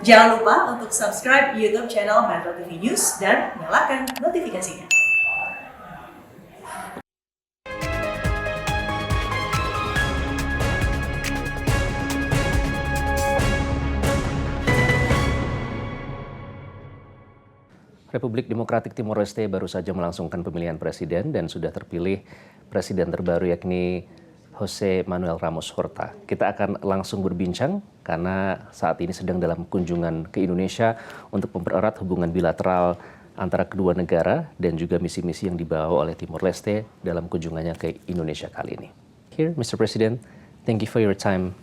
Jangan lupa untuk subscribe YouTube channel Metro TV News dan nyalakan notifikasinya. Republik Demokratik Timor Leste baru saja melangsungkan pemilihan presiden dan sudah terpilih presiden terbaru yakni Jose Ramos Horta. Kita akan langsung berbincang karena saat ini sedang dalam kunjungan ke Indonesia untuk mempererat hubungan bilateral antara kedua negara dan juga misi-misi yang dibawa oleh Timor Leste dalam kunjungannya ke Indonesia kali ini. Here, Mr. President, thank you for your time.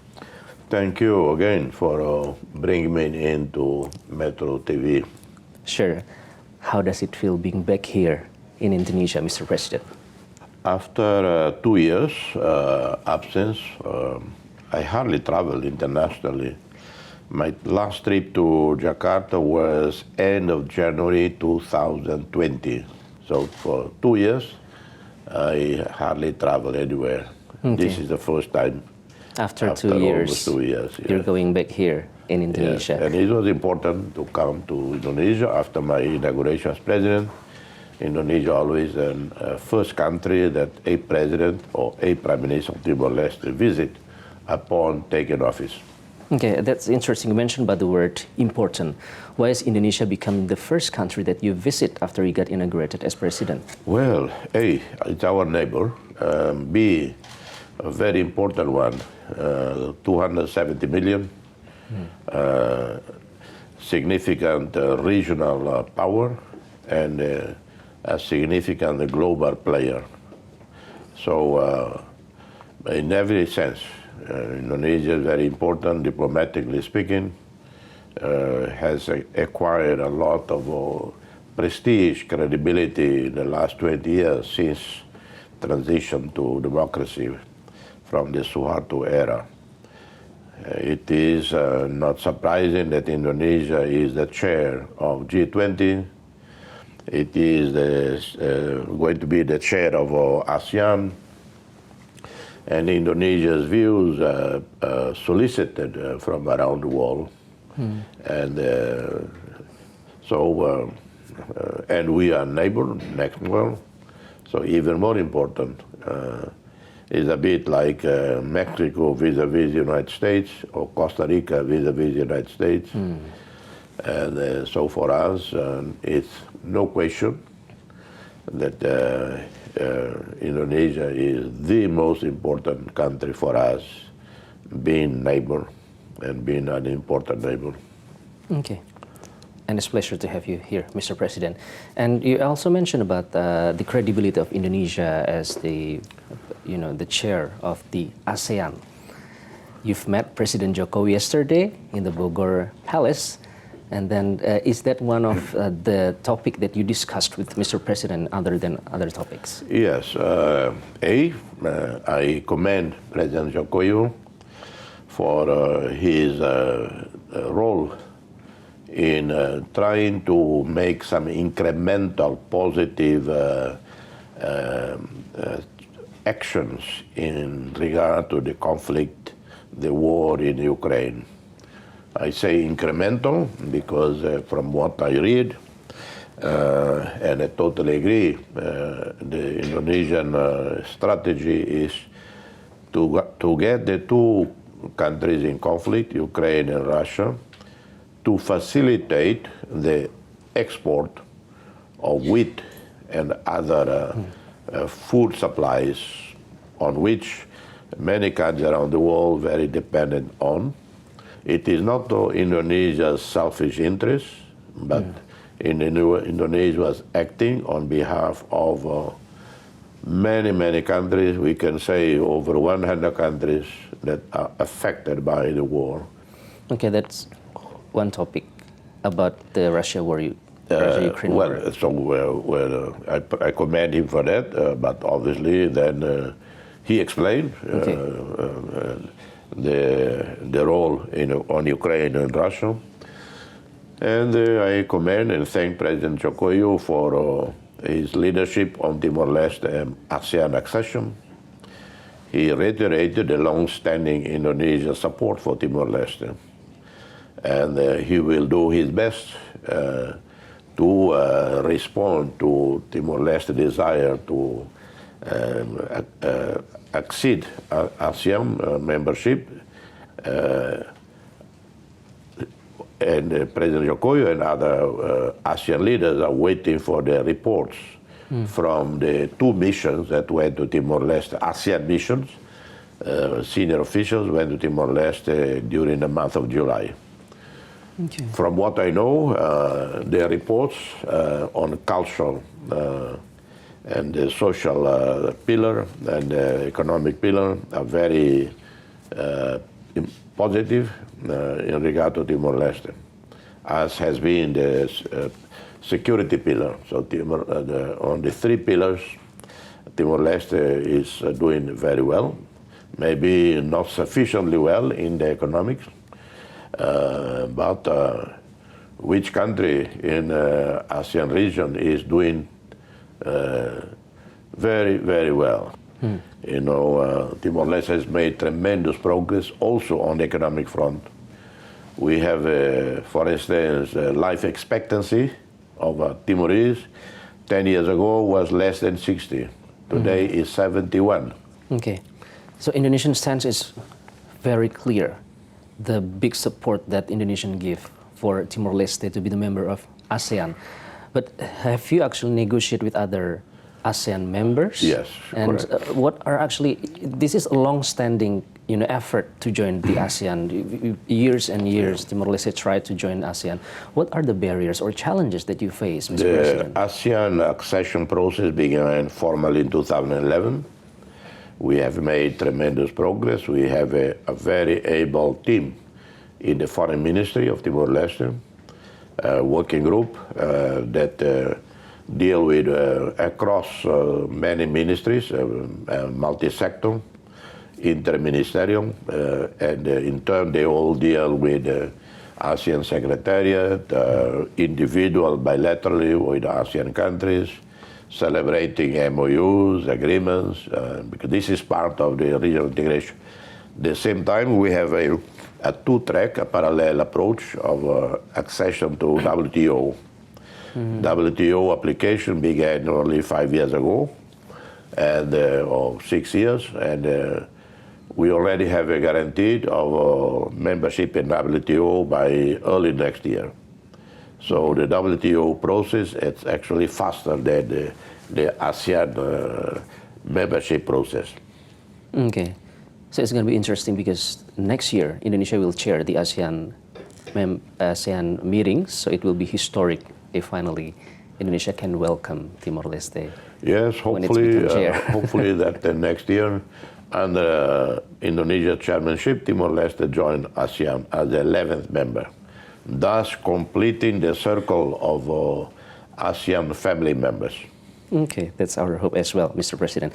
Thank you again for bringing me into Metro TV. Sure. How does it feel being back here in Indonesia, Mr. President? After 2 years absence, I hardly traveled internationally. My last trip to Jakarta was end of January 2020. So for 2 years, I hardly traveled anywhere. Okay. This is the first time. After 2 years, almost 2 years, you're going back here in Indonesia. Yes. And it was important to come to Indonesia after my inauguration as president. Indonesia always the first country that a president or a prime minister of Timor-Leste visit upon taking office. Okay, that's interesting. You mentioned about the word important. Why is Indonesia becoming the first country that you visit after you got inaugurated as president? Well, A, it's our neighbor. B, a very important one, 270 million, significant regional power, and a significant global player. So in every sense, Indonesia is very important, diplomatically speaking, has acquired a lot of prestige, credibility in the last 20 years since transition to democracy from the Suharto era. It is not surprising that Indonesia is the chair of G20. It is going to be the chair of ASEAN. And Indonesia's views solicited from around the world. And and we are neighbor next world. So even more important, is a bit like Mexico vis-a-vis the United States or Costa Rica vis-a-vis the United States. And so for us, it's no question that Indonesia is the most important country for us, being neighbor and being an important neighbor. Okay. And it's a pleasure to have you here, Mr. President. And you also mentioned about the credibility of Indonesia as the chair of the ASEAN. You've met President Jokowi yesterday in the Bogor Palace. And then is that one of the topic that you discussed with Mr. President other than other topics? Yes. I commend President Jokowi for his role in trying to make some incremental positive actions in regard to the conflict, the war in Ukraine. I say incremental because from what I read, and I totally agree, the Indonesian strategy is to get the two countries in conflict, Ukraine and Russia, to facilitate the export of wheat and other food supplies on which many countries around the world are very dependent on. It is not Indonesia's selfish interest, but Indonesia was acting on behalf of many, many countries. We can say over 100 countries that are affected by the war. Okay, that's one topic about the Russia war, Russia-Ukraine war. I commend him for that, but obviously then he explained the role on Ukraine and Russia. And I commend and thank President Jokowi for his leadership on Timor-Leste and ASEAN accession. He reiterated the long-standing Indonesia support for Timor-Leste. and he will do his best to respond to Timor-Leste's desire to accede ASEAN membership. And President Jokowi and other ASEAN leaders are waiting for the reports from the two missions that went to Timor-Leste, ASEAN missions. Senior officials went to Timor-Leste during the month of July. Okay. From what I know, the reports on cultural and the social pillar and the economic pillar are very positive in regard to Timor-Leste, as has been the security pillar. So on the three pillars, Timor-Leste is doing very well, maybe not sufficiently well in the economics, but which country in ASEAN region is doing very, very well. You know, Timor-Leste has made tremendous progress also on the economic front. We have, for instance, life expectancy of Timorese 10 years ago was less than 60. Today is 71. Okay. So Indonesian stance is very clear. The big support that Indonesian give for Timor-Leste to be the member of ASEAN. But have you actually negotiated with other ASEAN members? Yes, and correct. what are actually, this is a long-standing effort to join the ASEAN. Years and years, Timor-Leste tried to join ASEAN. What are the barriers or challenges that you face, Mr. The President? ASEAN accession process began formally in 2011. We have made tremendous progress. We have a very able team in the Foreign Ministry of Timor-Leste, a working group that deal with across many ministries, multi-sector, interministerial, and in turn they all deal with ASEAN Secretariat, individual bilaterally with ASEAN countries, celebrating MOUs, agreements, because this is part of the regional integration. At the same time, we have a two-track, a parallel approach of accession to WTO. WTO application began only 5 years ago, and or 6 years, and we already have a guarantee of membership in WTO by early next year. So the WTO process is actually faster than the ASEAN membership process. Okay. So it's going to be interesting because next year Indonesia will chair the ASEAN meetings, so it will be historic if finally Indonesia can welcome Timor-Leste. Yes, when it's hopefully, become chair. hopefully that next year, under Indonesia chairmanship, Timor-Leste join ASEAN as the 11th member, thus completing the circle of ASEAN family members. Okay, that's our hope as well, Mr. President.